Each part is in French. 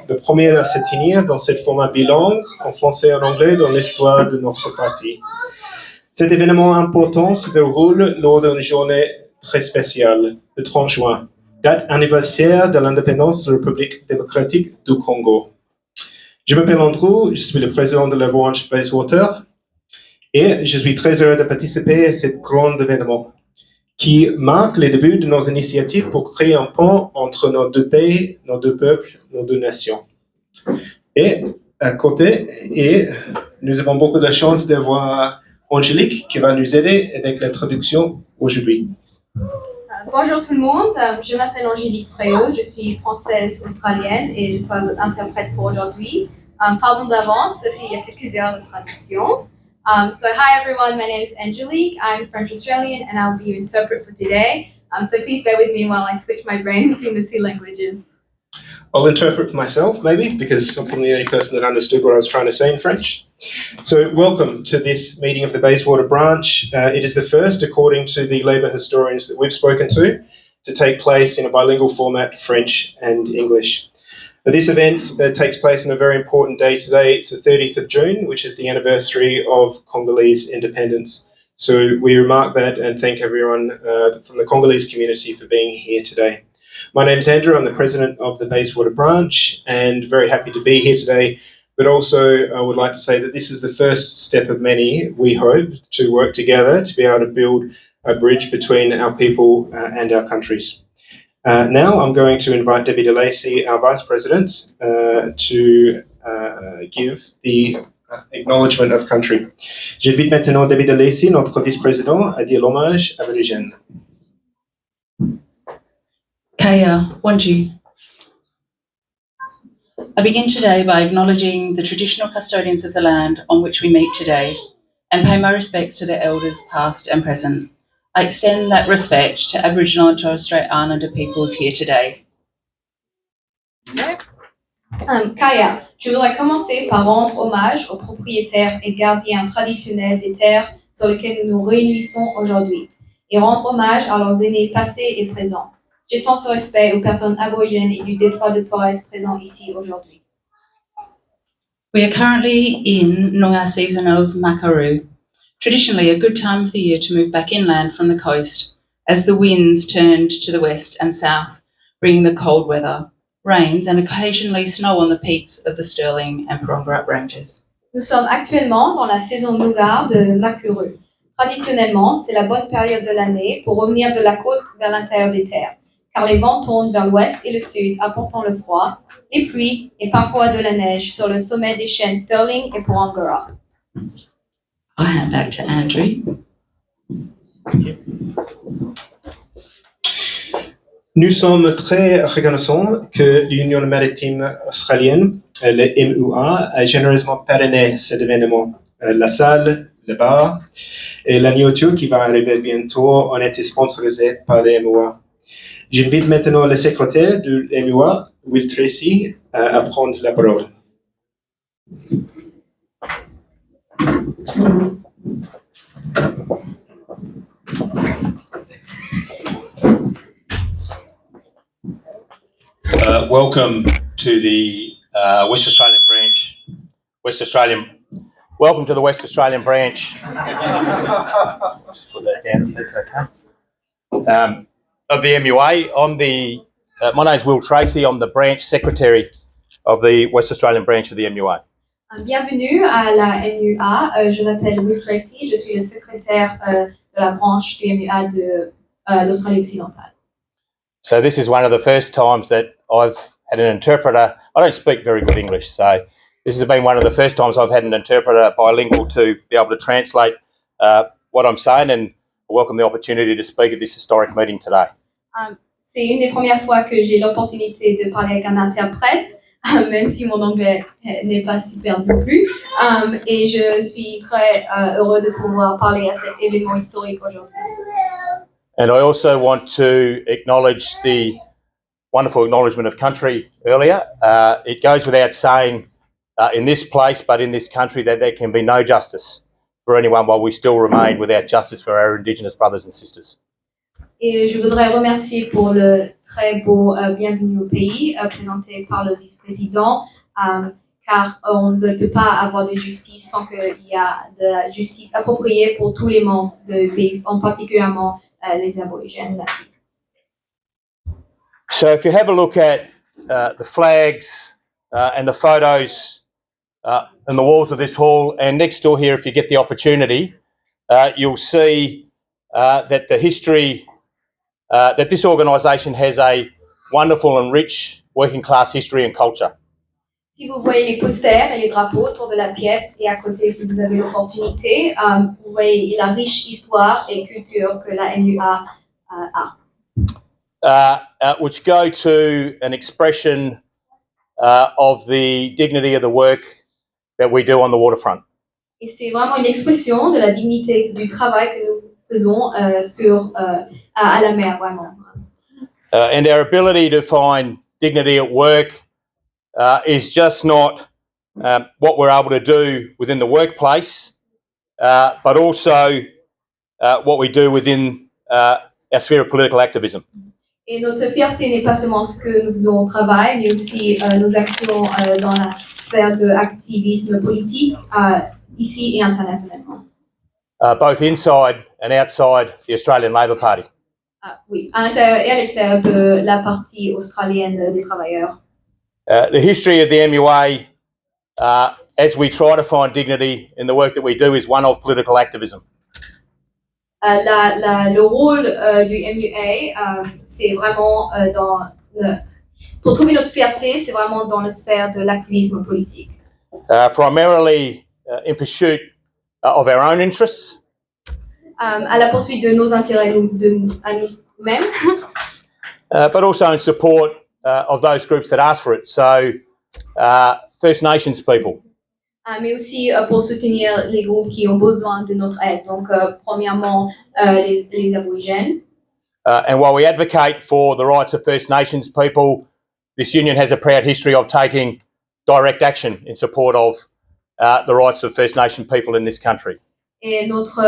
le premier à se tenir dans ce format bilingue, en français et en anglais, dans l'histoire de notre parti. Cet événement important se déroule lors d'une journée très spéciale, le 30 juin, date anniversaire de l'indépendance de la République démocratique du Congo. Je m'appelle Andrew, je suis le président de la branche Bayswater et je suis très heureux de participer à ce grand événement qui marque les débuts de nos initiatives pour créer un pont entre nos deux pays, nos deux peuples, nos deux nations. Et à côté, nous avons beaucoup de chance d'avoir Angélique qui va nous aider avec la traduction aujourd'hui. Bonjour tout le monde, je m'appelle Angélique Fréau, je suis française australienne et je serai votre interprète pour aujourd'hui. Pardon d'avance s'il y a quelques erreurs de traduction. So hi everyone, my name is Angelique, I'm French Australian and I'll be your interpret for today. So please bear with me while I switch my brain between the two languages. I'll interpret for myself, maybe, because I'm probably the only person that understood what I was trying to say in French. So, welcome to this meeting of the Bayswater Branch. It is the first, according to the Labour historians that we've spoken to take place in a bilingual format, French and English. This event takes place on a very important day today. It's the 30th of June, which is the anniversary of Congolese independence. So, we remark that and thank everyone from the Congolese community for being here today. My name is Andrew, I'm the president of the Bayswater Branch and very happy to be here today, but also I would like to say that this is the first step of many, we hope, to work together to be able to build a bridge between our people and our countries. Now I'm going to invite Debbie DeLacy, our Vice President, to give the acknowledgement of country. J'invite maintenant Debbie DeLacy, notre vice-président, à dire l'hommage à l'Indigène. Kaya, Wanju. I begin today by acknowledging the traditional custodians of the land on which we meet today and pay my respects to their elders past and present. I extend that respect to Aboriginal and Torres Strait Islander peoples here today. Kaya, je voudrais commencer par rendre hommage aux propriétaires et gardiens traditionnels des terres sur lesquelles nous nous réunissons aujourd'hui et rendre hommage à leurs aînés passés et présents. J'étends ce respect aux personnes aborigènes et du détroit de Torres présents ici aujourd'hui. We are currently in Noongar season of Makaru, traditionally a good time of the year to move back inland from the coast as the winds turned to the west and south, bringing the cold weather, rains and occasionally snow on the peaks of the Stirling and Parongarup ranges. Nous sommes actuellement dans la saison Noongar de Makuru. Traditionnellement, c'est la bonne période de l'année pour revenir de la côte vers l'intérieur des terres, car les vents tournent vers l'ouest et le sud, apportant le froid, les pluies et parfois de la neige sur le sommet des chaînes Stirling et Parongarup. I hand back to Andrew. Nous sommes très reconnaissants que l'Union maritime australienne, le MUA, a généreusement parrainé cet événement. La salle, le bar et la nourriture qui va arriver bientôt ont été sponsorisés par le MUA. J'invite maintenant le secrétaire du MUA, Will Tracy, à prendre la parole. Welcome to the West Australian branch. Welcome to the West Australian branch. Just put that down if that's okay. Of the MUA. My name is Will Tracy. I'm the branch secretary of the West Australian branch of the MUA. Bienvenue à la MUA. Je m'appelle Will Tracy. Je suis le secrétaire de la branche du MUA de l'Australie occidentale. So this is one of the first times that I've had an interpreter. I don't speak very good English, so this has been one of the first times I've had an interpreter bilingual to be able to translate what I'm saying, and I welcome the opportunity to speak at this historic meeting today. C'est une des premières fois que j'ai l'opportunité de parler avec un interprète, même si mon anglais n'est pas super non plus. Et je suis très heureux de pouvoir parler à cet événement historique aujourd'hui. And I also want to acknowledge the wonderful acknowledgement of country earlier. It goes without saying in this place, but in this country, that there can be no justice for anyone while we still remain without justice for our Indigenous brothers and sisters. Et je voudrais remercier pour le très beau bienvenue au pays présenté par le vice-président, car on ne peut pas avoir de justice tant qu'il y a de la justice appropriée pour tous les membres du pays, en particulièrement les aborigènes natifs. So if you have a look at the flags and the photos on the walls of this hall, and next door here, if you get the opportunity, you'll see that the history, that this organisation has a wonderful and rich working class history and culture. Si vous voyez les posters et les drapeaux autour de la pièce et à côté, si vous avez l'opportunité, vous voyez la riche histoire et culture que la MUA a. Which go to an expression of the dignity of the work that we do on the waterfront. Et c'est vraiment une expression de la dignité du travail que nous faisons à la mer, vraiment. And our ability to find dignity at work is just not what we're able to do within the workplace, but also what we do within our sphere of political activism. Et notre fierté n'est pas seulement ce que nous faisons au travail, mais aussi nos actions dans la sphère de l'activisme politique, ici et internationalement. Both inside and outside the Australian Labor Party. Oui, à l'intérieur et à l'extérieur de la partie australienne des travailleurs. The history of the MUA, as we try to find dignity in the work that we do, is one of political activism. Le rôle du MUA, c'est vraiment pour trouver notre fierté, c'est vraiment dans la sphère de l'activisme politique. Primarily in pursuit of our own interests. À la poursuite de nos intérêts à nous-mêmes. But also in support of those groups that ask for it. So, First Nations people. Mais aussi pour soutenir les groupes qui ont besoin de notre aide. Donc, premièrement, les aborigènes. And while we advocate for the rights of First Nations people, this union has a proud history of taking direct action in support of the rights of First Nation people in this country. Et notre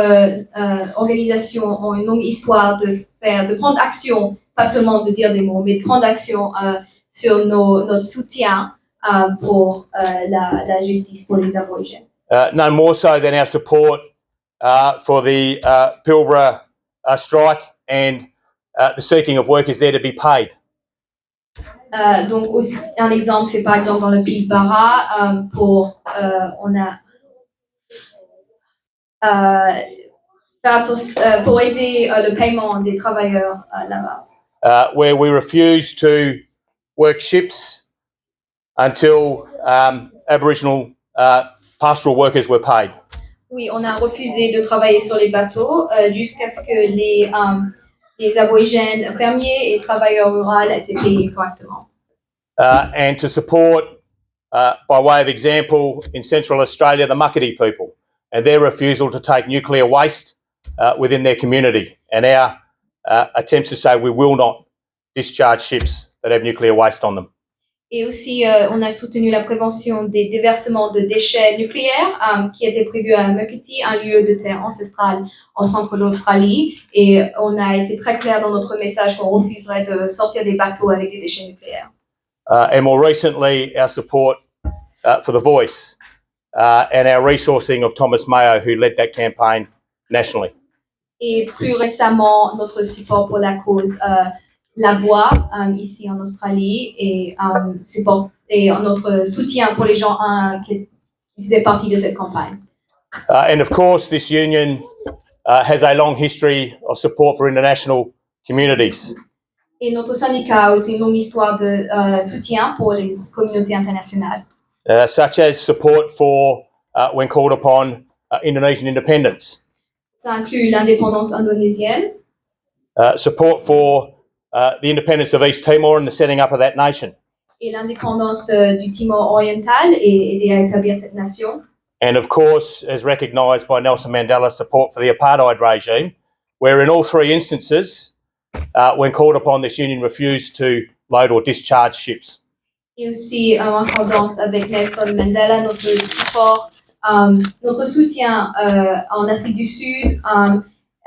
organisation a une longue histoire de prendre action, pas seulement de dire des mots, mais de prendre action sur notre soutien pour la justice pour les aborigènes. No more so than our support for the Pilbara strike and the seeking of workers there to be paid. Donc, aussi, un exemple, c'est par exemple dans le Pilbara, pour aider le paiement des travailleurs là-bas. Where we refuse to work ships until Aboriginal pastoral workers were paid. Oui, on a refusé de travailler sur les bateaux jusqu'à ce que les aborigènes fermiers et travailleurs ruraux étaient payés correctement. And to support, by way of example, in Central Australia, the Muckaty people and their refusal to take nuclear waste within their community, and our attempts to say we will not discharge ships that have nuclear waste on them. Et aussi, on a soutenu la prévention des déversements de déchets nucléaires qui était prévu à Muckaty, un lieu de terre ancestrale au centre de l'Australie. Et on a été très clair dans notre message qu'on refuserait de sortir des bateaux avec des déchets nucléaires. And more recently, our support for The Voice and our resourcing of Thomas Mayo, who led that campaign nationally. Et plus récemment, notre support pour la cause La Voix ici en Australie et notre soutien pour les gens qui faisaient partie de cette campagne. And of course, this union has a long history of support for international communities. Et notre syndicat a aussi une longue histoire de soutien pour les communautés internationales. Such as support for, when called upon, Indonesian independence. Ça inclut l'indépendance indonésienne. Support for the independence of East Timor and the setting up of that nation. Et l'indépendance du Timor oriental et aider à établir cette nation. And of course, as recognised by Nelson Mandela, support for the apartheid regime, where in all three instances, when called upon, this union refused to load or discharge ships. Et aussi en accordance avec Nelson Mandela, notre soutien en Afrique du Sud,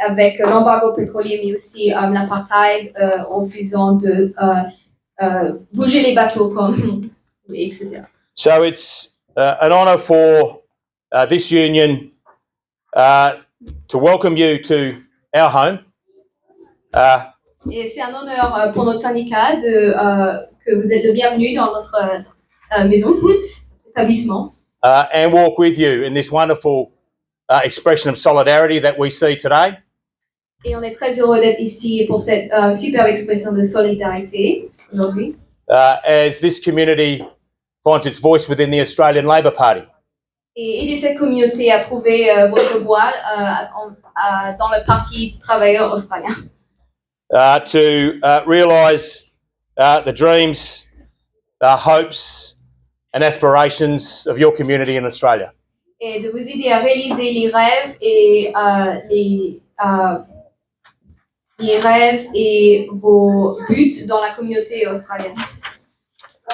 avec l'embargo pétrolier, mais aussi l'apartheid en faisant de bouger les bateaux, comme, etc. So it's an honour for this union to welcome you to our home. Et c'est un honneur pour notre syndicat que vous êtes le bienvenu dans notre maison, établissement. And walk with you in this wonderful expression of solidarity that we see today. Et on est très heureux d'être ici pour cette superbe expression de solidarité aujourd'hui. As this community finds its voice within the Australian Labor Party. Et aider cette communauté à trouver votre voix dans le Parti travailleur australien. To realise the dreams, hopes and aspirations of your community in Australia. Et de vous aider à réaliser les rêves et vos buts dans la communauté australienne.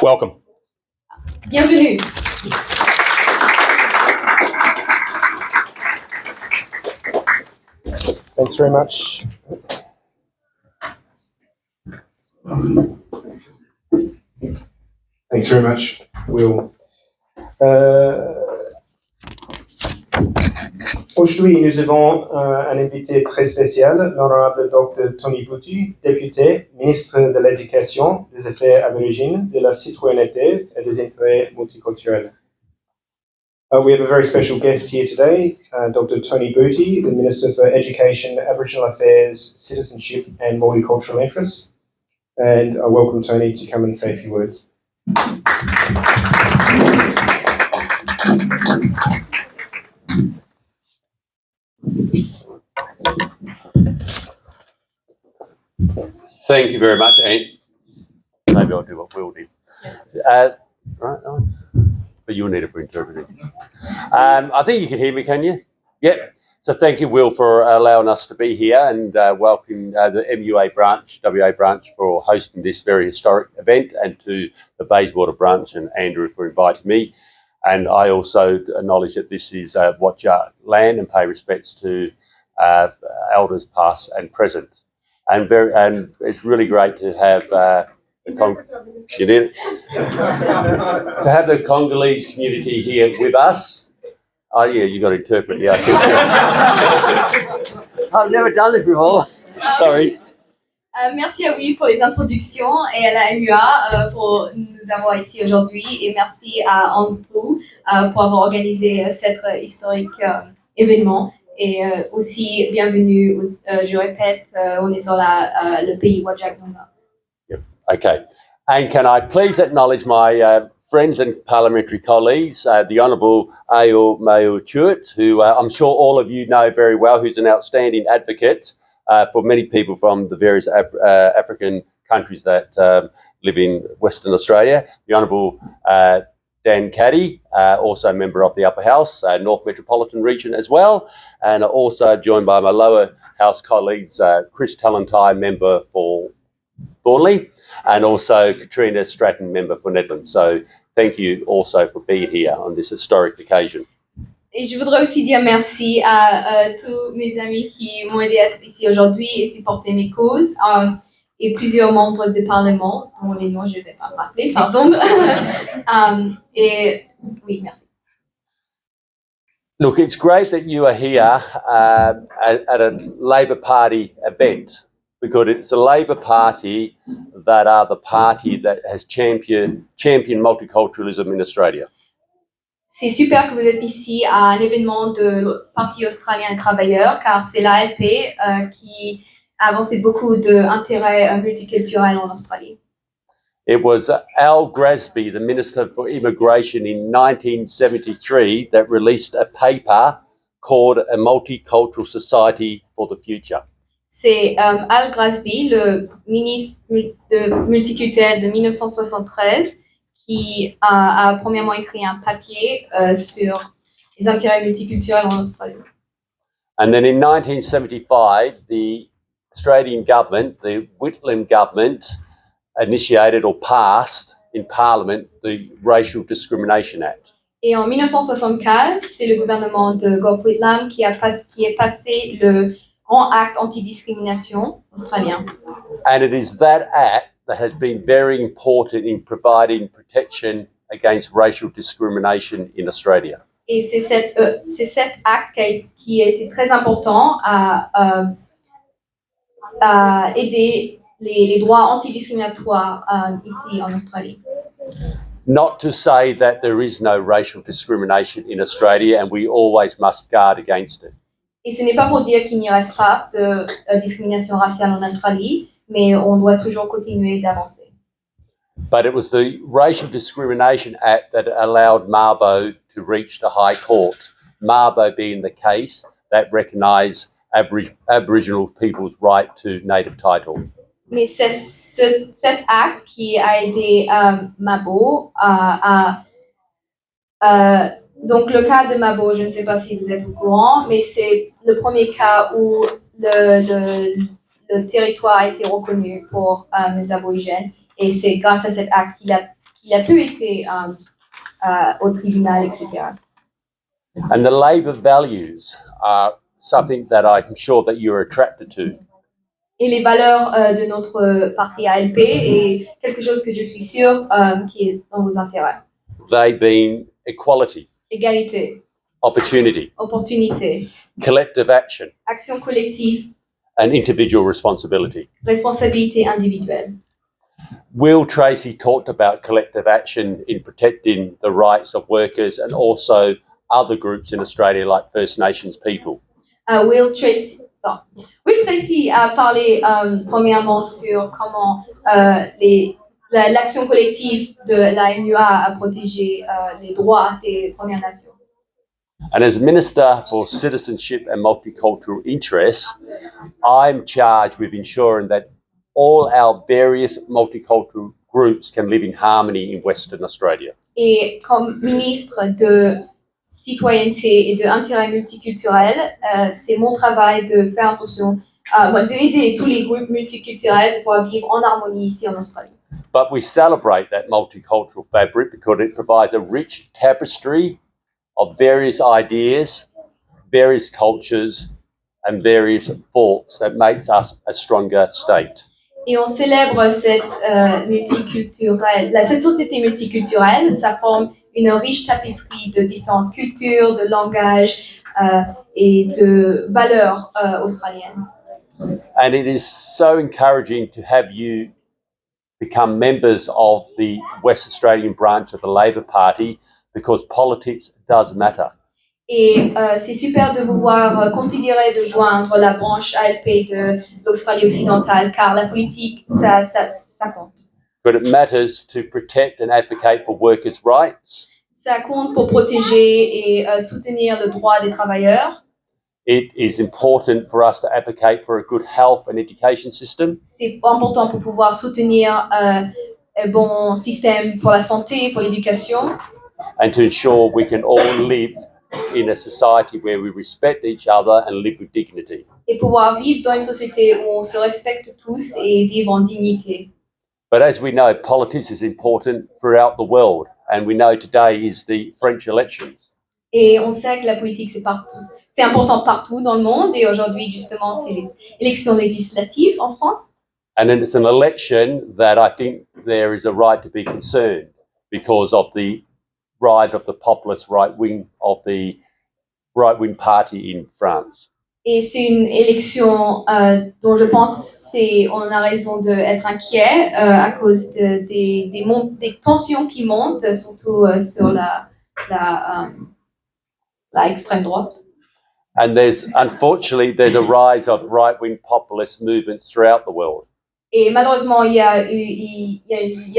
Welcome. Bienvenue. Thanks very much. Thanks very much, Will. Aujourd'hui, nous avons un invité très spécial, l'honorable Dr. Tony Butty, député, ministre de l'Éducation, des Affaires aborigines, de la citoyenneté et des intérêts multiculturels. We have a very special guest here today, Dr. Tony Butty, the Minister for Education, Aboriginal Affairs, Citizenship and Multicultural Interests. And I welcome Tony to come and say a few words. Thank you very much, and maybe I'll do what Will did. Right, but you'll need it for interpreting. I think you can hear me, can you? Yep. So thank you, Will, for allowing us to be here and welcome the MUA branch, WA branch, for hosting this very historic event, and to the Bayswater branch and Andrew for inviting me. And I also acknowledge that this is Watja land and pay respects to elders past and present. And it's really great to have you did to have the Congolese community here with us. Oh yeah, you got to interpret. Yeah, I've never done this before. Sorry. Merci à Will pour les introductions et à la MUA pour nous avoir ici aujourd'hui, et merci à Andrew pour avoir organisé cet historique événement, et aussi bienvenue, je répète, on est sur le pays Whadjuk Noongar. Yep. Okay. And can I please acknowledge my friends and parliamentary colleagues, the Honourable Ayo Mayo Chewit, who I'm sure all of you know very well, who's an outstanding advocate for many people from the various African countries that live in Western Australia. The Honourable Dan Caddy, also a member of the Upper House, North Metropolitan Region as well, and also joined by my lower house colleagues, Chris Tallenty, member for Thornley, and also Katrina Stratton, member for Nedland. So thank you also for being here on this historic occasion. Et je voudrais aussi dire merci à tous mes amis qui m'ont aidé à être ici aujourd'hui et supporter mes causes, et plusieurs membres du Parlement, dont les noms je ne vais pas me rappeler, pardon. Et oui, merci. Look, it's great that you are here at a Labor Party event, because it's the Labor Party that are the party that has championed multiculturalism in Australia. C'est super que vous êtes ici à un événement du Parti australien des travailleurs, car c'est l'ALP qui a avancé beaucoup d'intérêts multiculturels en Australie. It was Al Grasby, the Minister for Immigration in 1973, that released a paper called A Multicultural Society for the Future. C'est Al Grasby, le ministre multiculturel de 1973, qui a premièrement écrit un papier sur les intérêts multiculturels en Australie. And then in 1975, the Australian government, the Whitlam government, initiated or passed in Parliament the Racial Discrimination Act. Et en 1975, c'est le gouvernement de Gough Whitlam qui est passé le grand acte anti-discrimination australien. And it is that act that has been very important in providing protection against racial discrimination in Australia. Et c'est cet acte qui a été très important à aider les droits antidiscriminatoires ici en Australie. Not to say that there is no racial discrimination in Australia and we always must guard against it. Et ce n'est pas pour dire qu'il n'y reste pas de discrimination raciale en Australie, mais on doit toujours continuer d'avancer. But it was the Racial Discrimination Act that allowed Mabo to reach the High Court, Mabo being the case that recognised Aboriginal people's right to native title. Mais c'est cet acte qui a aidé Mabo donc le cas de Mabo, je ne sais pas si vous êtes au courant, mais c'est le premier cas où le territoire a été reconnu pour les aborigènes. Et c'est grâce à cet acte qu'il a pu être au tribunal, etc. And the Labor values are something that I'm sure that you're attracted to. Et les valeurs de notre parti ALP est quelque chose que je suis sûre qui est dans vos intérêts. They being equality, Égalité, opportunity, opportunité, collective action, action collective, and individual responsibility. responsabilité individuelle. Will Tracy talked about collective action in protecting the rights of workers and also other groups in Australia like First Nations people. Will Tracy a parlé premièrement sur comment l'action collective de la MUA a protégé les droits des Premières Nations. And as Minister for Citizenship and Multicultural Interests, I'm charged with ensuring that all our various multicultural groups can live in harmony in Western Australia. Et comme ministre de citoyenneté et d'intérêt multiculturel, c'est mon travail de faire attention, d'aider tous les groupes multiculturels de pouvoir vivre en harmonie ici en Australie. But we celebrate that multicultural fabric because it provides a rich tapestry of various ideas, various cultures, and various thoughts that makes us a stronger state. Et on célèbre cette société multiculturelle. Ça forme une riche tapisserie de différentes cultures, de langages et de valeurs australiennes. And it is so encouraging to have you become members of the West Australian branch of the Labor Party because politics does matter. Et c'est super de vous voir considérer de joindre la branche ALP de l'Australie occidentale, car la politique, ça compte. But it matters to protect and advocate for workers' rights. Ça compte pour protéger et soutenir le droit des travailleurs. It is important for us to advocate for a good health and education system. C'est important pour pouvoir soutenir un bon système pour la santé, pour l'éducation. And to ensure we can all live in a society where we respect each other and live with dignity. Et pouvoir vivre dans une société où on se respecte tous et vivre en dignité. But as we know, politics is important throughout the world, and we know today is the French elections. Et on sait que la politique, c'est partout. C'est important partout dans le monde, et aujourd'hui, justement, c'est les élections législatives en France. And it's an election that I think there is a right to be concerned because of the rise of the populist right wing party in France. Et c'est une élection dont je pense on a raison d'être inquiet à cause des tensions qui montent, surtout sur la extrême droite. And unfortunately, there's a rise of right-wing populist movements throughout the world. Et malheureusement, il y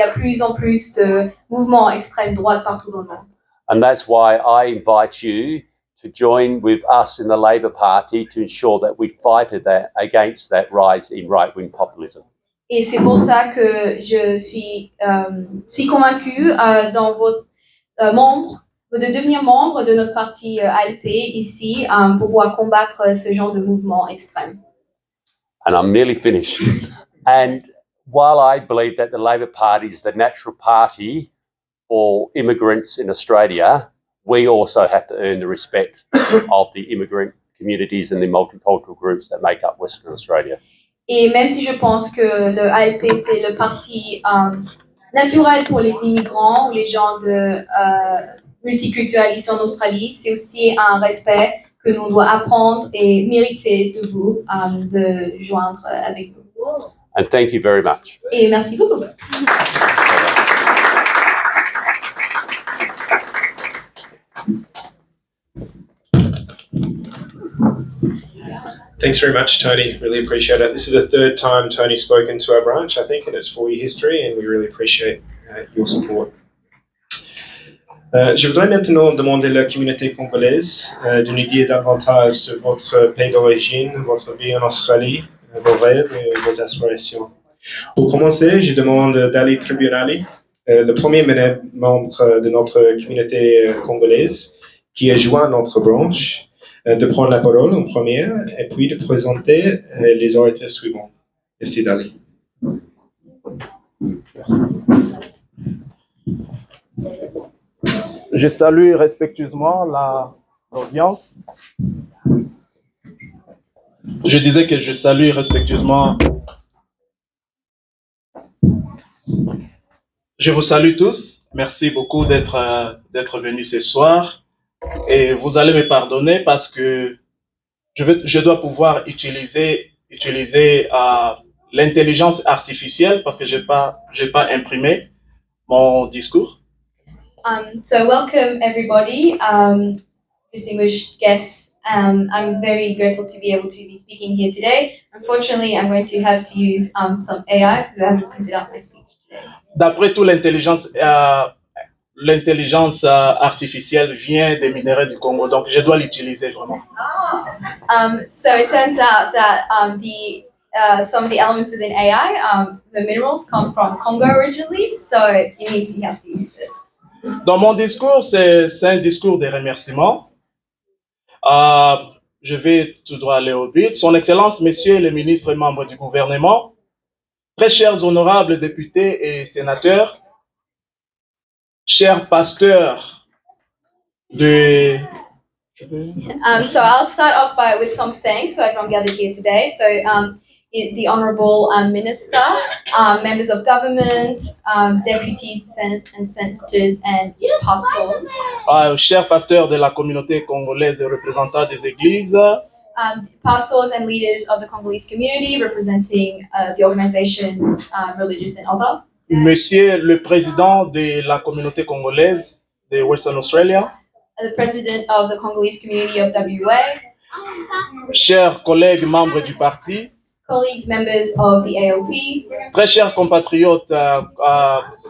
a plus en plus de mouvements extrême droite partout dans le monde. And that's why I invite you to join with us in the Labor Party to ensure that we fight against that rise in right-wing populism. Et c'est pour ça que je suis si convaincue dans votre de devenir membre de notre parti ALP ici pour pouvoir combattre ce genre de mouvement extrême. And I'm nearly finished. And while I believe that the Labor Party is the natural party for immigrants in Australia, we also have to earn the respect of the immigrant communities and the multicultural groups that make up Western Australia. Et même si je pense que le ALP, c'est le parti naturel pour les immigrants ou les gens de multiculturels ici en Australie, c'est aussi un respect que l'on doit apprendre et mériter de vous de joindre avec nous. And thank you very much. Et merci beaucoup. Thanks very much, Tony. Really appreciate it. This is the third time Tony's spoken to our branch, I think, in its 4-year history, and we really appreciate your support. Je voudrais maintenant demander à la communauté congolaise de nous dire davantage sur votre pays d'origine, votre vie en Australie, vos rêves et vos aspirations. Pour commencer, je demande d'Ali Tribunali, le premier membre de notre communauté congolaise, qui est joint à notre branche, de prendre la parole en première et puis de présenter les orateurs suivants. Merci Dali. Je salue respectueusement l'audience. Je disais que je salue respectueusement. Je vous salue tous. Merci beaucoup d'être venus ce soir. Et vous allez me pardonner parce que je dois pouvoir utiliser l'intelligence artificielle parce que j'ai pas imprimé mon discours. So welcome everybody, distinguished guests. I'm very grateful to be able to be speaking here today. Unfortunately, I'm going to have to use some AI because I haven't printed out my speech today. D'après tout, l'intelligence artificielle vient des minéraux du Congo, donc je dois l'utiliser vraiment. So it turns out that some of the elements within AI, the minerals come from Congo originally, so he has to use it. Dans mon discours, c'est un discours de remerciements. Je vais tout droit aller au but. Son Excellence, Messieurs les ministres et membres du gouvernement, très chers honorables députés et sénateurs, chers pasteurs de... So I'll start off with some thanks to everyone gathered here today. So the Honourable Minister, members of government, deputies and senators and pastors. Chers pasteurs de la communauté congolaise et représentants des églises. Pastors and leaders of the Congolese community representing the organizations, religious and other. Monsieur le Président de la communauté congolaise de Western Australia. The President of the Congolese community of WA. Chers collègues membres du parti. Colleagues, members of the ALP. Très chers compatriotes,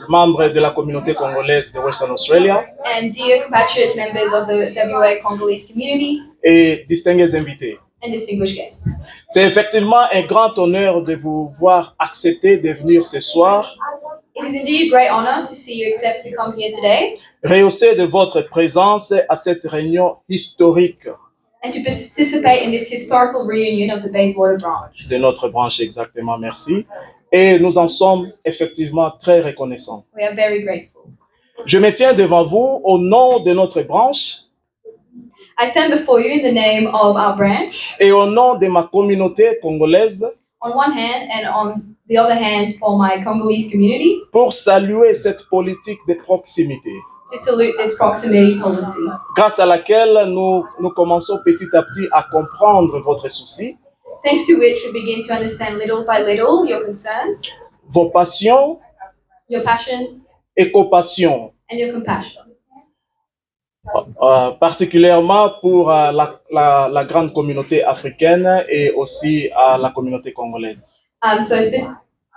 membres de la communauté congolaise de Western Australia. And dear compatriots, members of the WA Congolese community. Et distingués invités. And distinguished guests. C'est effectivement un grand honneur de vous voir accepter de venir ce soir. It is indeed a great honor to see you accept to come here today. Rehaussé de votre présence à cette réunion historique. And to participate in this historical reunion of the Bayswater branch. De notre branche, exactement, merci. Et nous en sommes effectivement très reconnaissants. We are very grateful. Je me tiens devant vous au nom de notre branche. I stand before you in the name of our branch. Et au nom de ma communauté congolaise. On one hand and on the other hand for my Congolese community. Pour saluer cette politique de proximité. To salute this proximity policy. Grâce à laquelle nous commençons petit à petit à comprendre votre souci. Thanks to which we begin to understand little by little your concerns. Vos passions. Your passion. Et compassion. And your compassion. Particulièrement pour la grande communauté africaine et aussi la communauté congolaise. So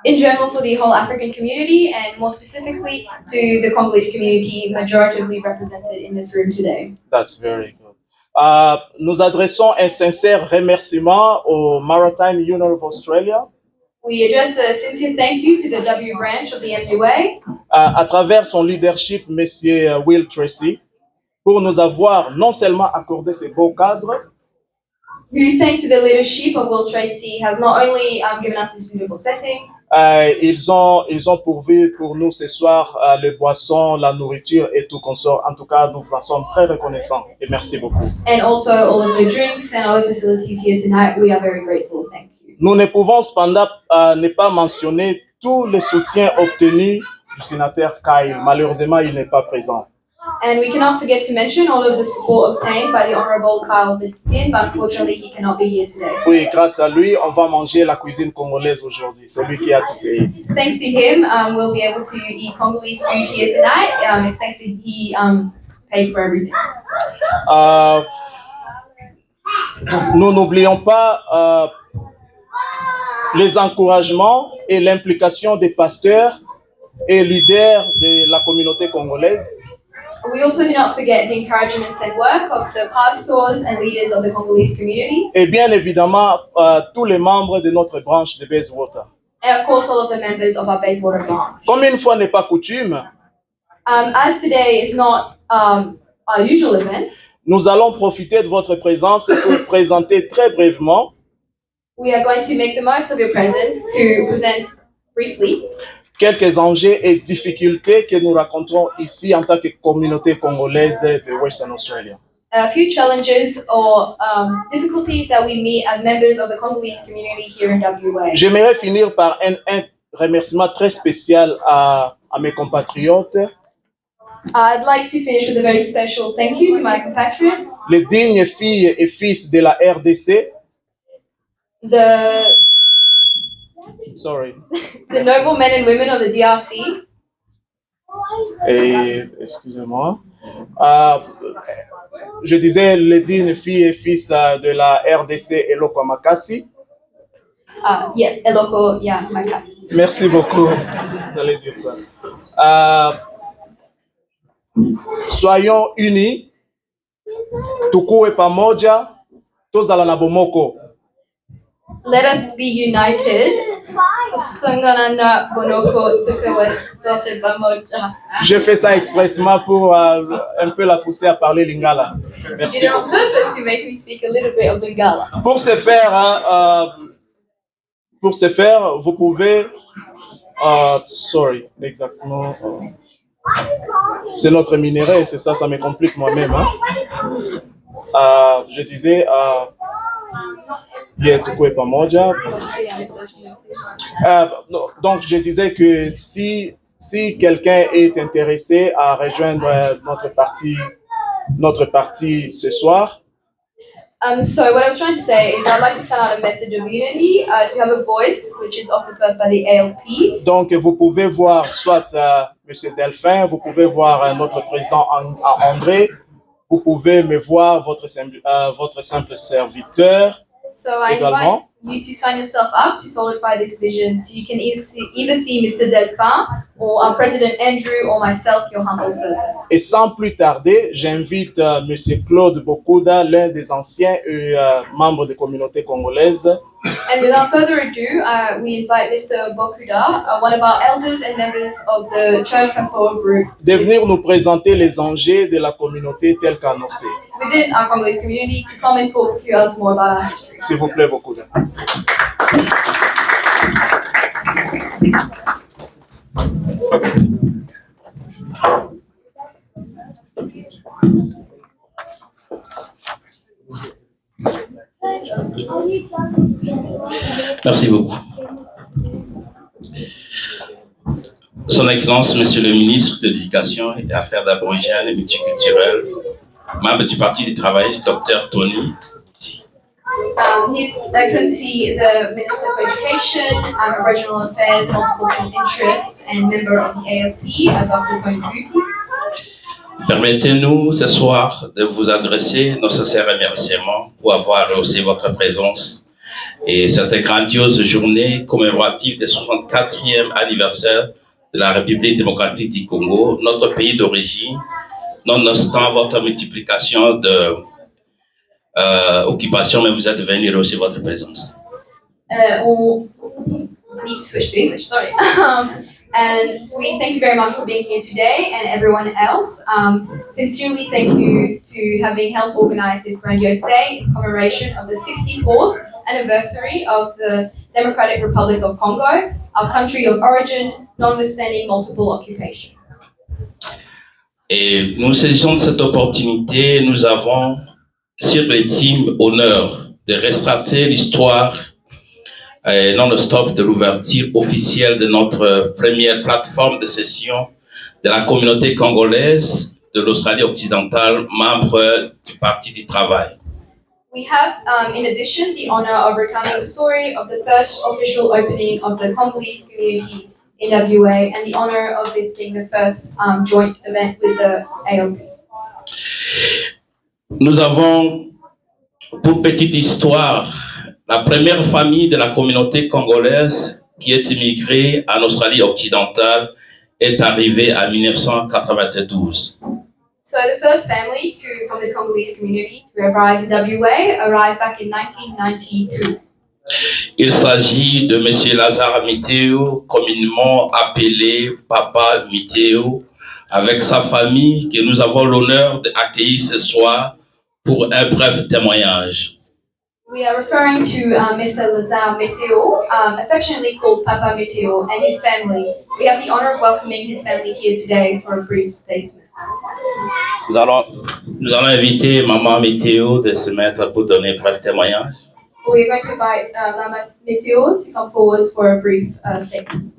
in general for the whole African community and more specifically to the Congolese community majoritively represented in this room today. That's very good. Nous adressons un sincère remerciement au Maritime Union of Australia. We address a sincere thank you to the W branch of the MUA. À travers son leadership, Monsieur Will Tracy, pour nous avoir non seulement accordé ces beaux cadres, who, thanks to the leadership of Will Tracy, has not only given us this beautiful setting, Ils ont pourvu pour nous ce soir les boissons, la nourriture et tout consort. En tout cas, nous en sommes très reconnaissants et merci beaucoup. And also all of the drinks and other facilities here tonight. We are very grateful. Thank you. Nous ne pouvons cependant ne pas mentionner tous les soutiens obtenus du sénateur Kyle. Malheureusement, il n'est pas présent. And we cannot forget to mention all of the support obtained by the Honorable Kyle Bitkin, but unfortunately he cannot be here today. Oui, grâce à lui, on va manger la cuisine congolaise aujourd'hui. C'est lui qui a tout payé. Thanks to him, we'll be able to eat Congolese food here tonight. It's thanks that he paid for everything. Nous n'oublions pas les encouragements et l'implication des pasteurs et leaders de la communauté congolaise. We also do not forget the encouragements and work of the pastors and leaders of the Congolese community. Et bien évidemment, tous les membres de notre branche de Bayswater. And of course, all of the members of our Bayswater branch. Comme une fois n'est pas coutume, as today is not our usual event, nous allons profiter de votre présence pour présenter très brièvement we are going to make the most of your presence to present briefly quelques enjeux et difficultés que nous rencontrons ici en tant que communauté congolaise de Western Australia. a few challenges or difficulties that we meet as members of the Congolese community here in WA. J'aimerais finir par un remerciement très spécial à mes compatriotes, I'd like to finish with a very special thank you to my compatriots, les dignes filles et fils de la RDC. the Sorry. noble men and women of the DRC, Et, excusez-moi. Je disais les dignes filles et fils de la RDC et Makassi. yes, Eloko, yeah, Makasi. Merci beaucoup. J'allais dire ça. Soyons unis. Tukuwe pamoja. Tozala na bomoko. Let us be united. Tusangana na bonoko tukawa sote pamoja. J'ai fait ça expressement pour un peu la pousser à parler lingala. You Merci did it on beaucoup. purpose to make me speak a little bit of Lingala. Pour ce faire, vous pouvez... sorry, exactement. C'est notre minerai, c'est ça, ça me complique moi-même. Hein. Je disais... donc, je disais que si quelqu'un est intéressé à rejoindre notre parti ce soir, So what I was trying to say is I'd like to send out a message of unity, to have a voice, which is offered to us by the ALP. donc vous pouvez voir soit Monsieur Delphin, vous pouvez voir notre président André, vous pouvez me voir votre simple serviteur. So I également. invite you to sign yourself up to solidify this vision. You can either see Mr. Delphin or our President Andrew or myself, your humble servant. Et sans plus tarder, j'invite Monsieur Claude Bokouda, l'un des anciens membres des communautés congolaises. And without further ado, we invite Mr. Bokuda, one of our elders and members of the Church Pastoral Group, de venir nous présenter les enjeux de la communauté telle qu'annoncée. within our Congolese community, to come and talk to us more about our history. S'il vous plaît, Bokouda. Merci beaucoup. Son Excellence, Monsieur le ministre de l'Éducation et des Affaires aborigènes et multiculturelles, membre du Parti des travaillistes, Dr Tony. His Excellency, the Minister for Education, Regional Affairs, Multicultural Interests, and member of the ALP, Dr. Tony Buti. Permettez-nous ce soir de vous adresser nos sincères remerciements pour avoir rehaussé votre présence et cette grandiose journée commémorative du 64e anniversaire de la République démocratique du Congo, notre pays d'origine, nonobstant votre multiplication de occupations, mais vous êtes venu rehausser votre présence. Need to switch to English, sorry. And so we thank you very much for being here today and everyone else. Sincerely thank you to having helped organize this grandiose day in commemoration of the 64th anniversary of the Democratic Republic of Congo, our country of origin, notwithstanding multiple occupations. Et nous saisissons de cette opportunité, nous avons sur l'ultime honneur de retracer l'histoire non-stop de l'ouverture officielle de notre première plateforme de session de la communauté congolaise de l'Australie occidentale, membre du Parti du Travail. We have, in addition, the honor of recounting the story of the first official opening of the Congolese community in WA, and the honor of this being the first joint event with the ALP. Nous avons, pour petite histoire, la première famille de la communauté congolaise qui est immigrée en Australie occidentale est arrivée en 1992. So the first family from the Congolese community to arrive in WA arrived back in 1992. Il s'agit de M. Lazare Miteo, communément appelé Papa Miteo, avec sa famille que nous avons l'honneur d'accueillir ce soir pour un bref témoignage. We are referring to Mr. Lazare Miteo, affectionately called Papa Miteo, and his family. We have the honor of welcoming his family here today for a brief statement. Nous allons inviter Maman Miteo de se mettre pour donner un bref témoignage. We're going to invite Mama Miteo to come forward for a brief statement.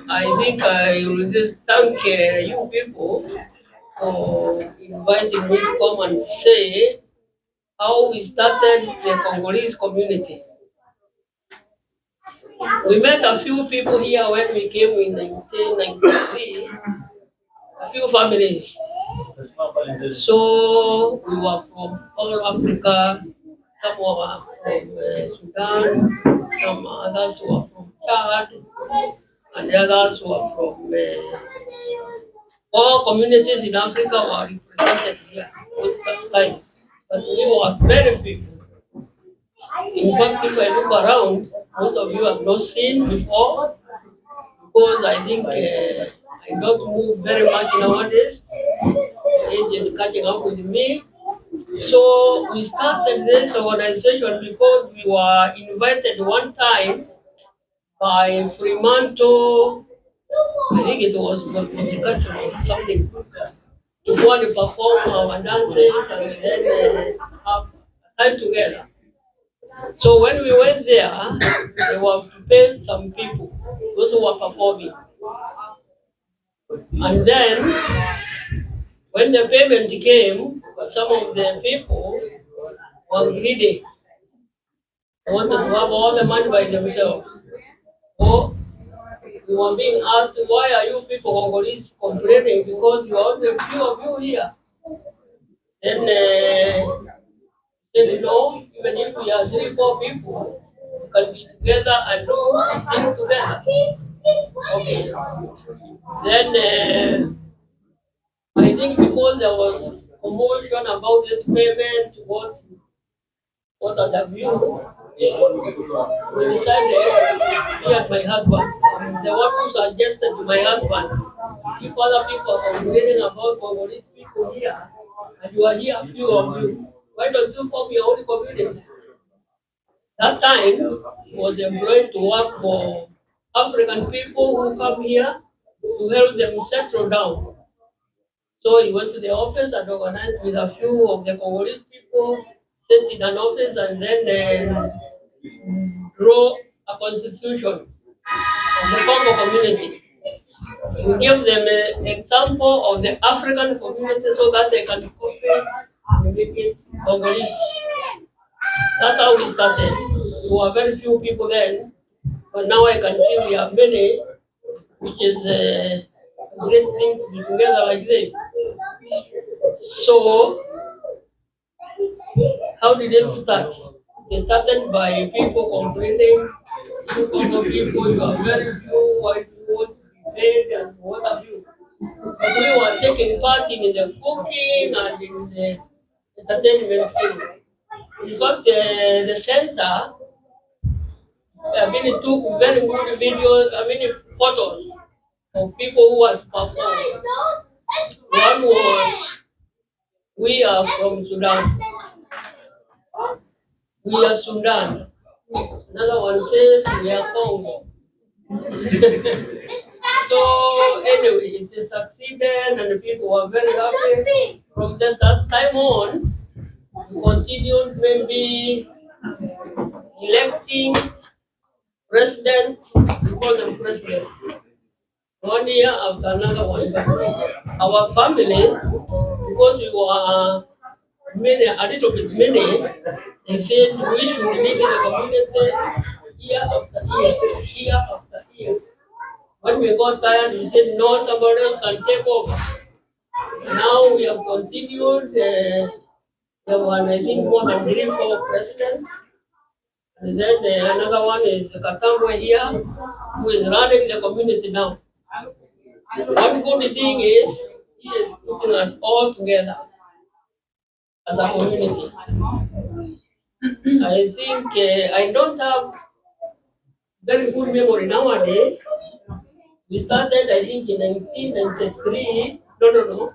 I think I will just thank you people for inviting me to come and say how we started the Congolese community. We met a few people here when we came in 1993, a few families. So we were from all Africa, some were from Sudan, some others were from Chad, and the others were from all communities in Africa were represented here most of the time. But we were very few. In fact, if I look around, most of you have not seen before, because I think I don't move very much nowadays. Age is catching up with me. So we started this organization because we were invited one time by Fremantle, I think it was something, to go and perform our dances and then have time together. So when we went there, they were to pay some people, those who were performing. And then, when the payment came, some of the people were greedy. They wanted to have all the money by themselves. So, we were being asked, why are you people Congolese complaining? Because you are only a few of you here. Then said, no, even if we are 3-4 people, we can be together and do things together. Okay. Then I think because there was commotion about this payment, what are the view, we decided, me and my husband, the one who suggested to my husband, if other people are complaining about Congolese people here, and you are here, a few of you, why don't you form your own community? That time was employed to work for African people who come here to help them settle down. So he went to the office and organized with a few of the Congolese people, sat in an office and then draw a constitution of the Congo community. We give them an example of the African community so that they can copy and make it Congolese. That's how we started. We were very few people then, but now I can see we have many, which is a great thing to be together like this. So, how did it start? It started by people complaining, you Congo people, you are very few, why do you want to be paid and what have you? But we were taking part in the cooking and in the entertainment field. In fact, the center, took very good videos, photos of people who was performing. One was, we are from Sudan. We are Sudan. Another one says we are Congo. So anyway, it succeeded and the people were very happy. From that time on, we continued maybe electing president, we call them presidents. 1 year after another one. Our family, because we were many, a little bit many, they said we should live in the community year after year after year. When we got tired, we said no, somebody else can take over. Now we have continued. There were, I think, more than 3-4 presidents. And then another one is Katambwe here, who is running the community now. One good thing is he is putting us all together as a community. I think I don't have very good memory nowadays. We started, I think, in 1993. No.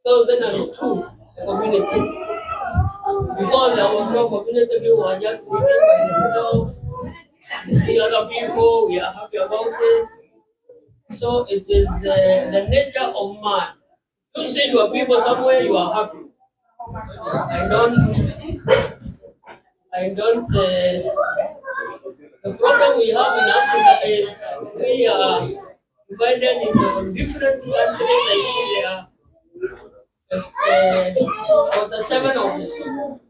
2002, the community. Because there was no community, we were just living by themselves. You see other people, we are happy about it. So it is the nature of man. You see your people somewhere, you are happy. I don't. The problem we have in Africa is we are divided into different countries. I think there are 7 of them.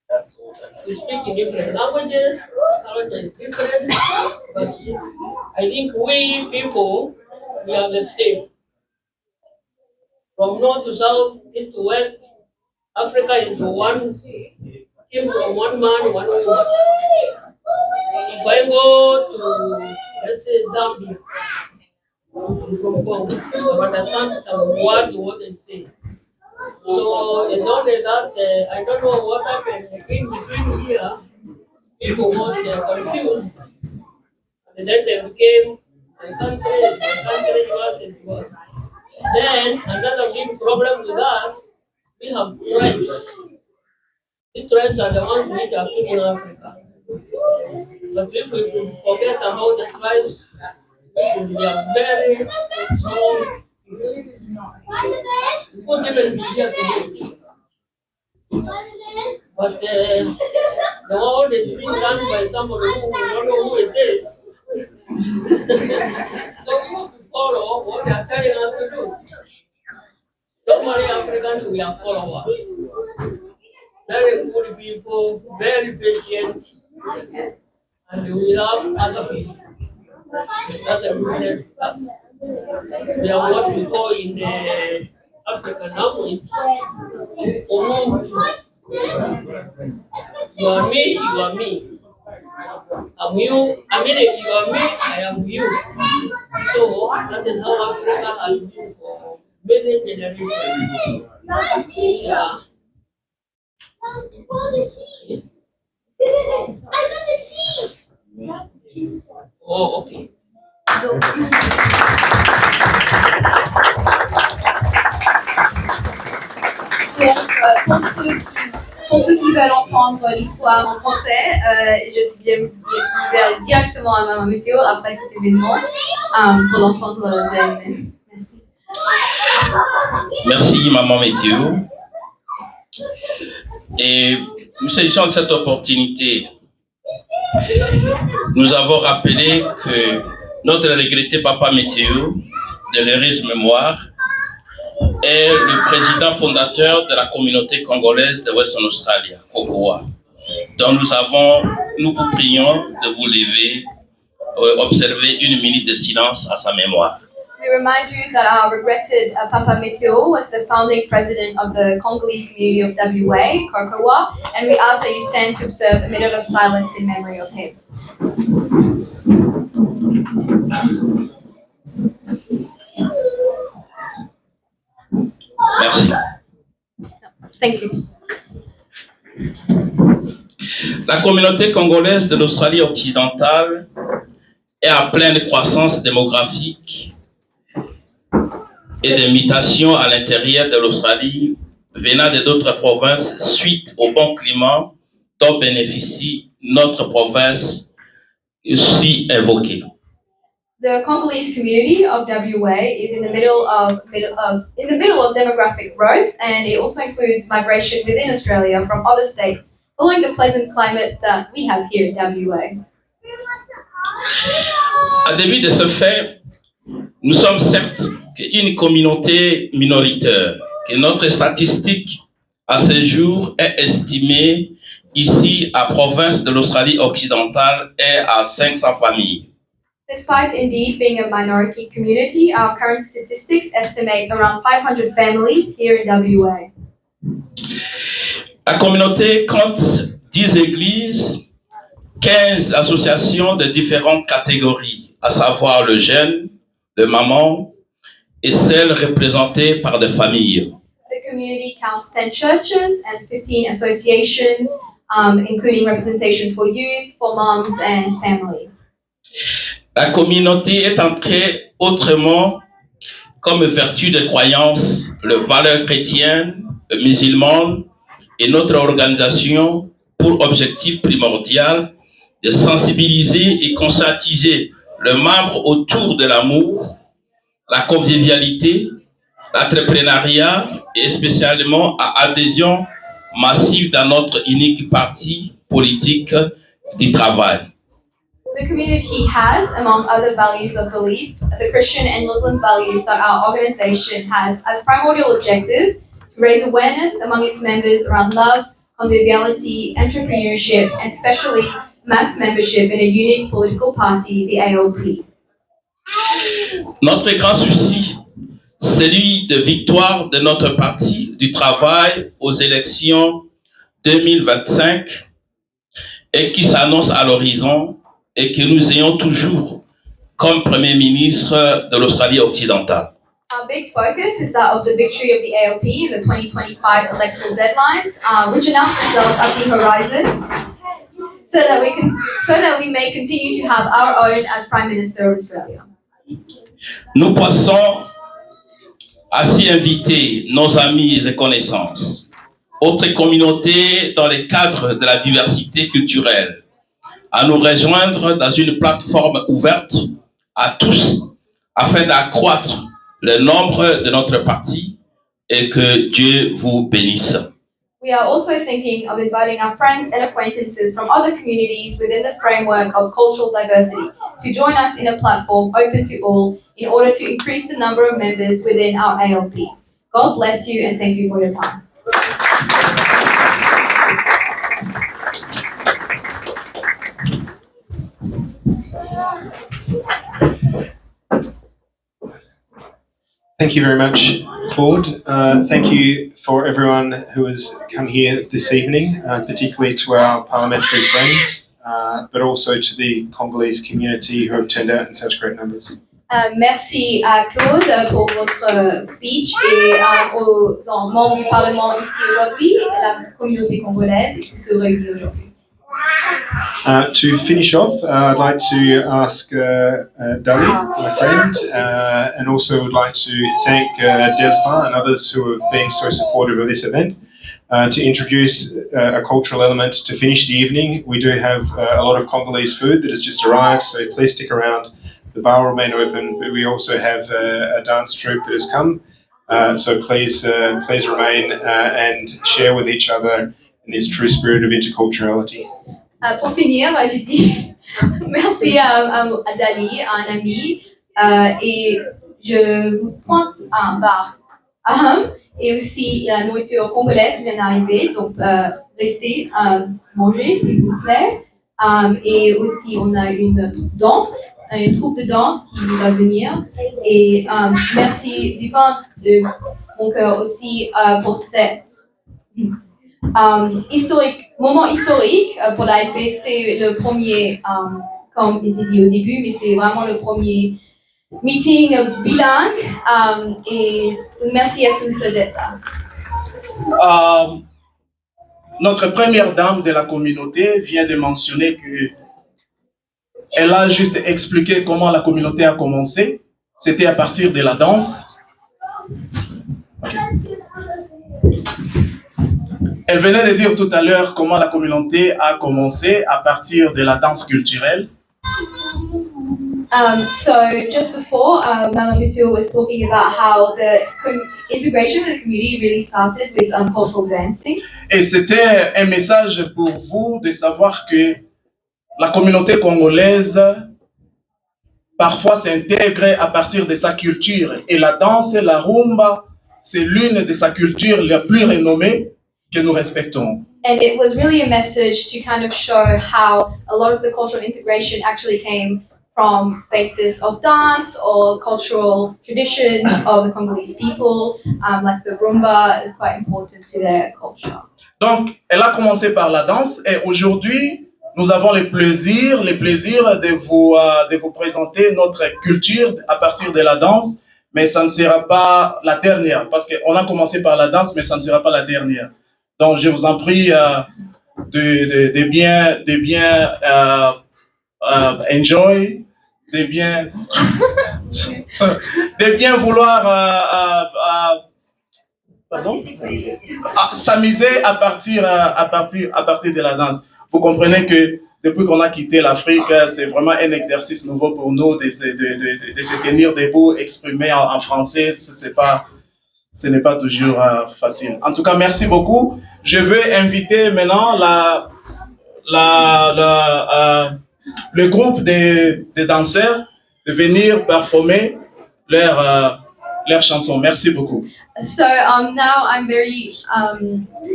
We speak in different languages, languages different, but I think we people, we are the same. From north to south, east to west, Africa is one, came from one man, one woman. If I go to, let's say, Zambia, from Congo, I understand some words what they say. So it's only that I don't know what happened in between here. People was confused, and then they became the country was it was. Then another big problem with that, we have tribes. These tribes are the ones which are in Africa. But if we forget about the tribes, we are very small. We couldn't even be here today. But the world is being done by somebody who we don't know who it is. So we have to follow what they are telling us to do. Don't worry, Africans, we are followers. Very good people, very patient, and we love other people. That's a good stuff. We are what we call in the African language, Omuntu. You are me, you are me. I'm you, you are me, I am you. So that is how Africa has been for many generations. Yeah. Oh, okay. Donc, pour ceux qui veulent entendre l'histoire en français, je suis bien vous aller directement à Maman Météo après cet événement pour l'entendre d'elle-même. Merci. Merci, Maman Météo. Et nous saisissons cette opportunité. Nous avons rappelé que notre regretté Papa Météo, de l'heureuse mémoire, est le président fondateur de la communauté congolaise de Western Australia, Kokoa. Donc nous vous prions de vous lever, observer 1 minute de silence à sa mémoire. We remind you that our regretted Papa Meteo was the founding president of the Congolese community of WA, Kokoa, and we ask that you stand to observe a minute of silence in memory of him. Merci. Thank you. La communauté congolaise de l'Australie occidentale est en pleine croissance démographique et de mutation à l'intérieur de l'Australie venant d'autres provinces suite au bon climat dont bénéficie notre province ici évoquée. The Congolese community of WA is in the middle of demographic growth, and it also includes migration within Australia from other states, following the pleasant climate that we have here in WA. En début de ce fait, nous sommes certes une communauté minoritaire, que notre statistique à ce jour est estimée ici à province de l'Australie occidentale est à 500 familles. Despite indeed being a minority community, our current statistics estimate around 500 families here in WA. La communauté compte 10 églises, 15 associations de différentes catégories, à savoir le jeune, le maman et celles représentées par des familles. The community counts 10 churches and 15 associations, including representation for youth, for moms and families. La communauté est entrée autrement comme vertu de croyance, les valeurs chrétiennes, musulmanes et notre organisation pour objectif primordial de sensibiliser et conscientiser le membre autour de l'amour, la convivialité, l'entrepreneuriat et spécialement à adhésion massive dans notre unique parti politique du travail. The community has, among other values of belief, the Christian and Muslim values that our organization has as primordial objective to raise awareness among its members around love, conviviality, entrepreneurship, and especially mass membership in a unique political party, the ALP. Notre grand souci, celui de victoire de notre parti du travail aux élections 2025 et qui s'annonce à l'horizon et que nous ayons toujours comme Premier ministre de l'Australie occidentale. Our big focus is that of the victory of the ALP in the 2025 electoral deadlines, which announce themselves at the horizon, so that we may continue to have our own as Prime Minister of Australia. Nous passons à s'y inviter nos amis et connaissances, autres communautés dans le cadre de la diversité culturelle, à nous rejoindre dans une plateforme ouverte à tous afin d'accroître le nombre de notre parti et que Dieu vous bénisse. We are also thinking of inviting our friends and acquaintances from other communities within the framework of cultural diversity to join us in a platform open to all in order to increase the number of members within our ALP. God bless you and thank you for your time. Thank you very much, Claude. Thank you for everyone who has come here this evening, particularly to our parliamentary friends, but also to the Congolese community who have turned out in such great numbers. Merci à Claude pour votre speech et aux membres du Parlement ici aujourd'hui, la communauté congolaise qui se réunit aujourd'hui. To finish off, I'd like to ask Dali, my friend, and also would like to thank Delphin and others who have been so supportive of this event, to introduce a cultural element to finish the evening. We do have a lot of Congolese food that has just arrived, so please stick around. The bar will remain open, but we also have a dance troupe that has come, so please remain and share with each other in this true spirit of interculturality. Pour finir, je dis merci à Dali, à un ami, et je vous pointe un bar. Et aussi la nourriture congolaise vient d'arriver, donc restez manger s'il vous plaît. Et aussi on a une troupe de danse qui va venir. Et merci du fond de mon cœur aussi pour cette moment historique pour l'ALP. C'est le premier comme il était dit au début, mais c'est vraiment le premier meeting bilingue. Et merci à tous d'être là. Notre première dame de la communauté vient de mentionner que elle a juste expliqué comment la communauté a commencé. C'était à partir de la danse. Elle venait de dire tout à l'heure comment la communauté a commencé à partir de la danse culturelle. So just before, Mama Mutu was talking about how the integration with the community really started with cultural dancing. Et c'était un message pour vous de savoir que la communauté congolaise parfois s'intègre à partir de sa culture. Et la danse, la rumba, c'est l'une de sa culture la plus renommée que nous respectons. And it was really a message to kind of show how a lot of the cultural integration actually came from basis of dance or cultural traditions of the Congolese people, like the rumba is quite important to their culture. Donc, elle a commencé par la danse et aujourd'hui, nous avons le plaisir de vous présenter notre culture à partir de la danse, mais ça ne sera pas la dernière, parce qu'on a commencé par la danse, mais ça ne sera pas la dernière. Donc, je vous en prie de bien enjoy, de bien vouloir s'amuser à partir de la danse. Vous comprenez que depuis qu'on a quitté l'Afrique, c'est vraiment un exercice nouveau pour nous de se tenir debout, exprimer en français. Ce n'est pas toujours facile. En tout cas, merci beaucoup. Je vais inviter maintenant le groupe de danseurs de venir performer leur chanson. Merci beaucoup. So now I'm very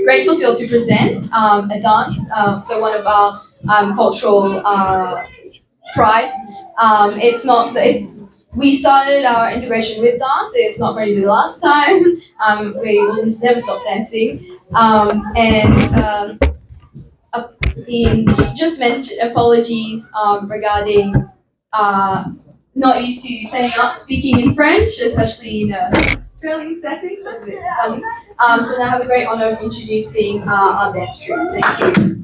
grateful to be able to present a dance. So one of our cultural pride. We started our integration with dance. It's not going to be the last time. We will never stop dancing. He just mentioned apologies regarding not used to standing up speaking in French, especially in a Australian setting. That's a bit funny. So now I have the great honor of introducing our dance troupe. Thank you.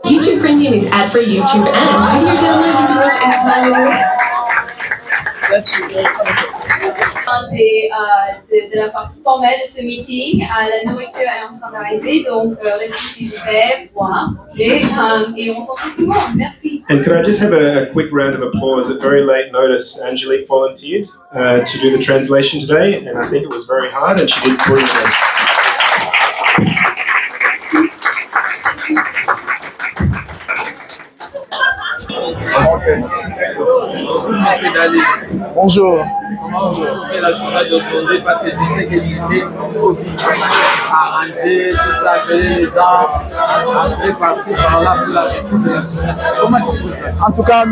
YouTube Premium is ad-free YouTube and video downloading the watch anytime. De la partie formelle de ce meeting. La nourriture est en train d'arriver, donc restez s'il vous plaît, boire, manger, et on rencontre tout le monde. Merci. And could I just have a quick round of applause? At very late notice, Angelique volunteered to do the translation today, and I think it was very hard, and she did brilliantly. Monsieur Dali. Bonjour. Comment vous trouvez la journée d'aujourd'hui? Parce que je sais que tu étais obligé arranger tout ça, appeler les gens, entrer par-ci, par-là pour la réussite de la journée. Comment tu trouves ça? En tout cas, M.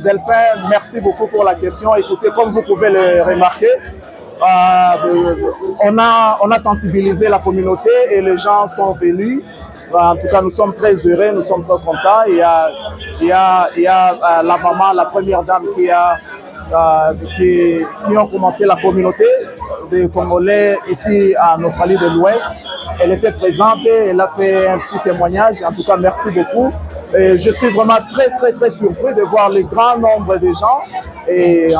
Delphin, merci beaucoup pour la question. Écoutez, comme vous pouvez le remarquer, on a sensibilisé la communauté et les gens sont venus. En tout cas, nous sommes très heureux, nous sommes très contents. Il y a la maman, la première dame qui ont commencé la communauté des Congolais ici en Australie de l'Ouest. Elle était présente, elle a fait un petit témoignage. En tout cas, merci beaucoup. Et je suis vraiment très surpris de voir le grand nombre de gens. Et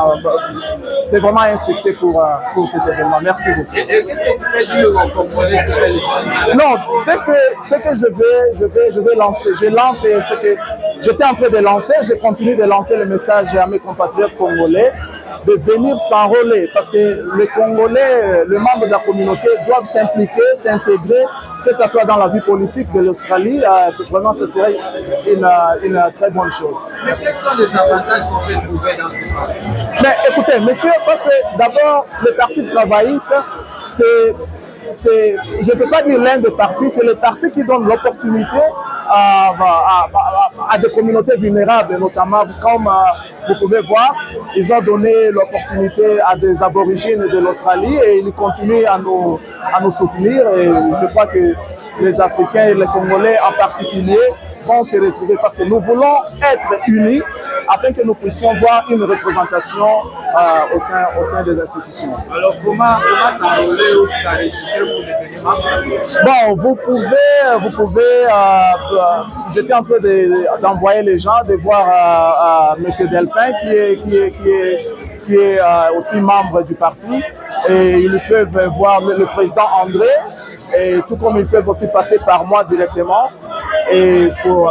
c'est vraiment un succès pour cet événement. Merci beaucoup. Et qu'est-ce que tu fais dire aux Congolais pour les gens? Non, ce que je vais lancer, je lance ce que j'étais en train de lancer, je continue de lancer le message à mes compatriotes congolais de venir s'enrôler parce que les Congolais, les membres de la communauté doivent s'impliquer, s'intégrer, que ce soit dans la vie politique de l'Australie, vraiment ce serait une très bonne chose. Mais quels sont les avantages qu'on peut trouver dans ce parti? Mais écoutez, monsieur, parce que d'abord, le Parti travailliste, je ne peux pas dire l'un des partis, c'est le parti qui donne l'opportunité à des communautés vulnérables, notamment comme vous pouvez voir, ils ont donné l'opportunité à des aborigènes de l'Australie et ils continuent à nous soutenir. Et je crois que les Africains et les Congolais en particulier vont se retrouver parce que nous voulons être unis afin que nous puissions voir une représentation au sein des institutions. Alors comment s'enrôler ou s'enregistrer pour devenir membre? Bon, vous pouvez j'étais en train d'envoyer les gens, de voir M. Delphin qui est aussi membre du parti et ils peuvent voir le président André et tout comme ils peuvent aussi passer par moi directement.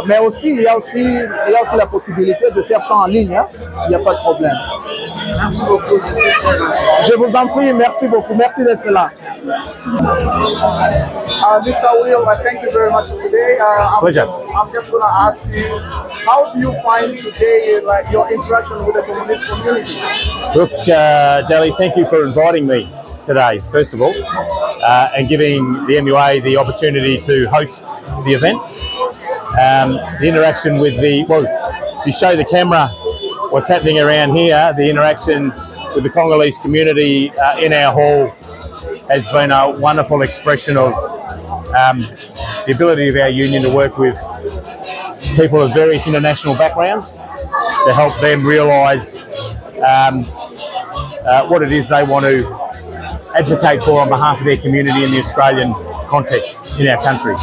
Mais aussi, il y a aussi la possibilité de faire ça en ligne, hein. Il n'y a pas de problème. Merci beaucoup. Je vous en prie, merci beaucoup, merci d'être là. Mr. Will, thank you very much for today. I'm just going to ask you, how do you find today your interaction with the Congolese community? Look, Dali, thank you for inviting me. today, first of all, and giving the MUA the opportunity to host the event. The interaction with if you show the camera what's happening around here, the interaction with the Congolese community in our hall has been a wonderful expression of the ability of our union to work with people of various international backgrounds to help them realise what it is they want to advocate for on behalf of their community in the Australian context in our country.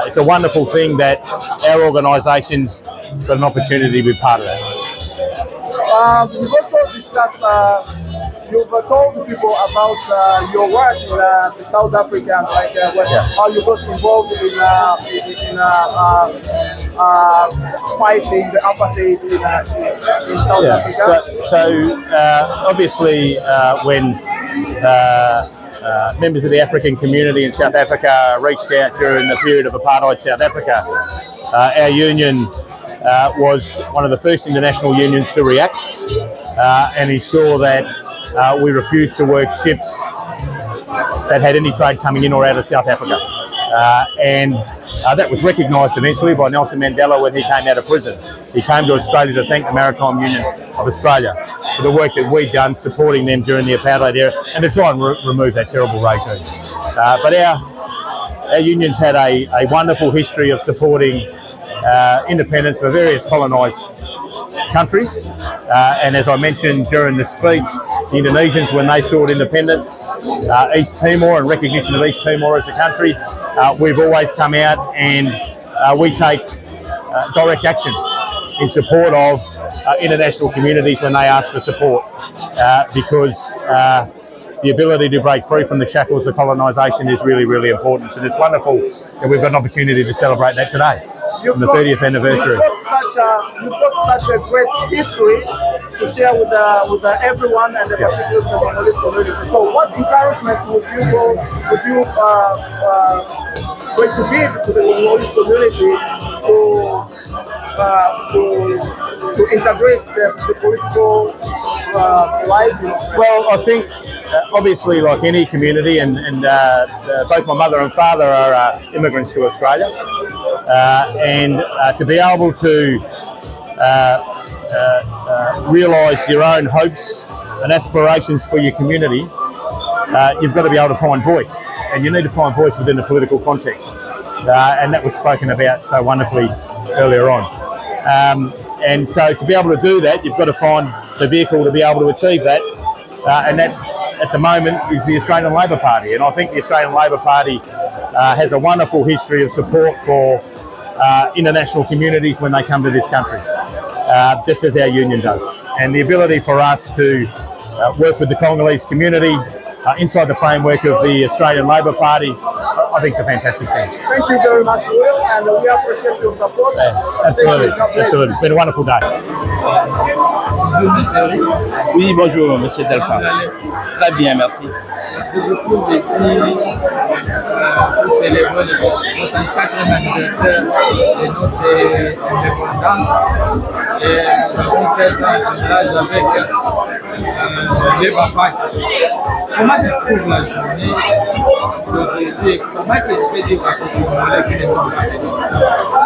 It's a wonderful thing that our organisation's got an opportunity to be part of that. You've also discussed, you've told people about your work in South Africa, like how you got involved in fighting the apartheid in South Africa. So obviously when members of the African community in South Africa reached out during the period of apartheid South Africa, our union was one of the first international unions to react and ensure that we refused to work ships that had any trade coming in or out of South Africa. That was recognised eventually by Nelson Mandela when he came out of prison. He came to Australia to thank the Maritime Union of Australia for the work that we'd done supporting them during the apartheid era and to try and remove that terrible regime. But our union's had a wonderful history of supporting independence for various colonised countries. And as I mentioned during the speech, the Indonesians, when they sought independence, East Timor and recognition of East Timor as a country, we've always come out and we take direct action in support of international communities when they ask for support, because the ability to break free from the shackles of colonisation is really, really important. And it's wonderful that we've got an opportunity to celebrate that today, on the 30th anniversary. You've got such a great history to share with everyone and particularly the Congolese community. So, what encouragement would you going to give to the Congolese community to integrate the political life in Australia? Well, I think obviously, like any community, and both my mother and father are immigrants to Australia, and to be able to realise your own hopes and aspirations for your community, you've got to be able to find voice, and you need to find voice within the political context, and that was spoken about so wonderfully earlier on. And so to be able to do that, you've got to find the vehicle to be able to achieve that, and that at the moment is the Australian Labor Party. And I think the Australian Labor Party has a wonderful history of support for international communities when they come to this country, just as our union does. And the ability for us to work with the Congolese community inside the framework of the Australian Labor Party, I think it's a fantastic thing. Thank you very much, Will, and we appreciate your support. Absolutely, absolutely. It's been a wonderful day. Oui, bonjour, Monsieur Delphin. Très bien, merci. Je vous trouve ici pour célébrer le 64e anniversaire de notre indépendance. Et nous avons fait ça en jumelage avec le Labour Party. Comment tu trouves la journée d'aujourd'hui? Comment est-ce que tu peux dire à tous les Congolais qui ne sont pas venus?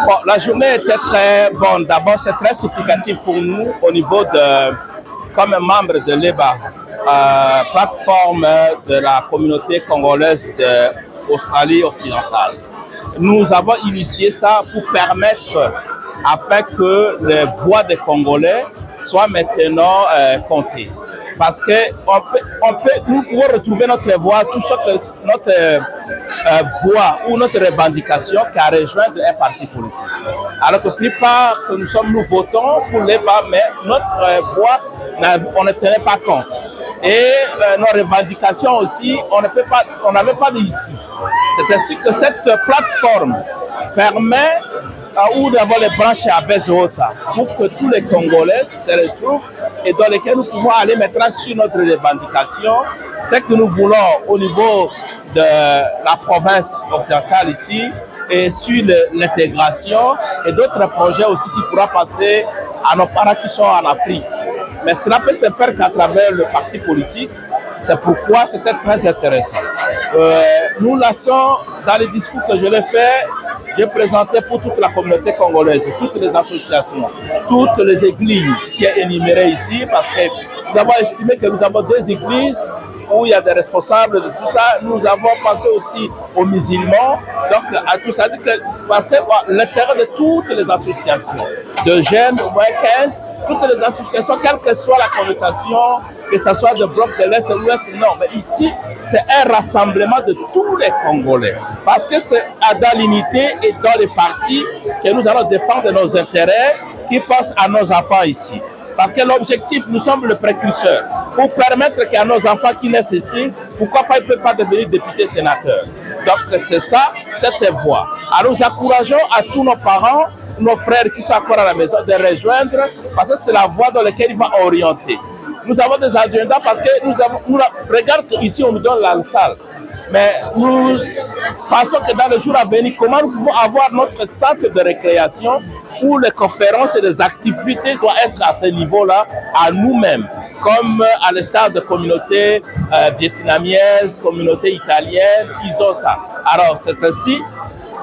Bon, la journée était très bonne. D'abord, c'est très significatif pour nous au niveau de, comme membre de l'EBA, plateforme de la communauté congolaise d'Australie occidentale. Nous avons initié ça pour permettre, afin que les voix des Congolais soient maintenant comptées. Parce que nous pouvons retrouver notre voix, tout ce que notre voix ou notre revendication qui a rejoint un parti politique. Alors que la plupart que nous sommes, nous votons pour l'EBA, mais notre voix, on ne tenait pas compte. Et nos revendications aussi, on n'avait pas d'ici. C'est ainsi que cette plateforme permet ou d'avoir les branches à Bezota pour que tous les Congolais se retrouvent et dans lesquels nous pouvons aller maintenant sur notre revendication, ce que nous voulons au niveau de la province occidentale ici et sur l'intégration et d'autres projets aussi qui pourront passer à nos parents qui sont en Afrique. Mais cela peut se faire qu'à travers le parti politique C'est pourquoi c'était très intéressant. Nous laissons, dans les discours que je l'ai fait, j'ai présenté pour toute la communauté congolaise, toutes les associations, toutes les églises qui sont énumérées ici, parce que nous avons estimé que nous avons 2 églises où il y a des responsables de tout ça. Nous avons pensé aussi aux musulmans, donc à tout ça, parce que l'intérêt de toutes les associations, de jeunes, au moins 15, toutes les associations, quelle que soit la connotation, que ce soit de bloc de l'Est, de l'Ouest, non, mais ici, c'est un rassemblement de tous les Congolais, parce que c'est dans l'unité et dans les partis que nous allons défendre nos intérêts qui passent à nos enfants ici. Parce que l'objectif, nous sommes le précurseur. Pour permettre qu'à nos enfants qui naissent ici, pourquoi pas ils ne peuvent pas devenir députés sénateurs. Donc c'est ça, cette voie. Alors nous encourageons à tous nos parents, nos frères qui sont encore à la maison, de rejoindre, parce que c'est la voie dans laquelle ils vont orienter. Nous avons des agendas parce que regarde ici, on nous donne la salle. Mais nous pensons que dans les jours à venir, comment nous pouvons avoir notre centre de récréation où les conférences et les activités doivent être à ce niveau-là, à nous-mêmes, comme à l'instar de communautés vietnamiennes, communautés italiennes, ils ont ça. Alors c'est ainsi,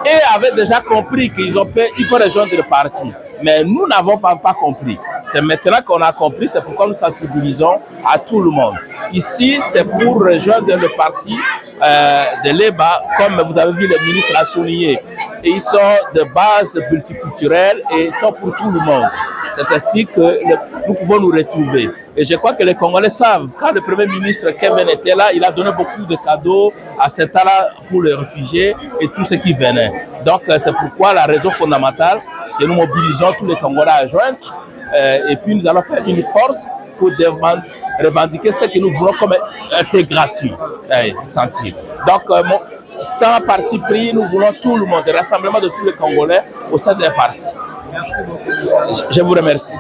et avaient déjà compris qu'il faut rejoindre le parti. Mais nous n'avons pas compris. C'est maintenant qu'on a compris, c'est pourquoi nous sensibilisons à tout le monde. Ici, c'est pour rejoindre le parti de l'EBA, comme vous avez vu, le ministre a souligné. Et ils sont de base multiculturelle et ils sont pour tout le monde. C'est ainsi que nous pouvons nous retrouver. Et je crois que les Congolais savent, quand le Premier ministre Kevin était là, il a donné beaucoup de cadeaux à cet là pour les réfugiés et tous ceux qui venaient. Donc c'est pourquoi la raison fondamentale que nous mobilisons tous les Congolais à joindre. Et puis nous allons faire une force pour revendiquer ce que nous voulons comme intégration, sentir. Donc sans parti pris, nous voulons tout le monde, le rassemblement de tous les Congolais au sein d'un parti. Merci beaucoup. Je vous remercie.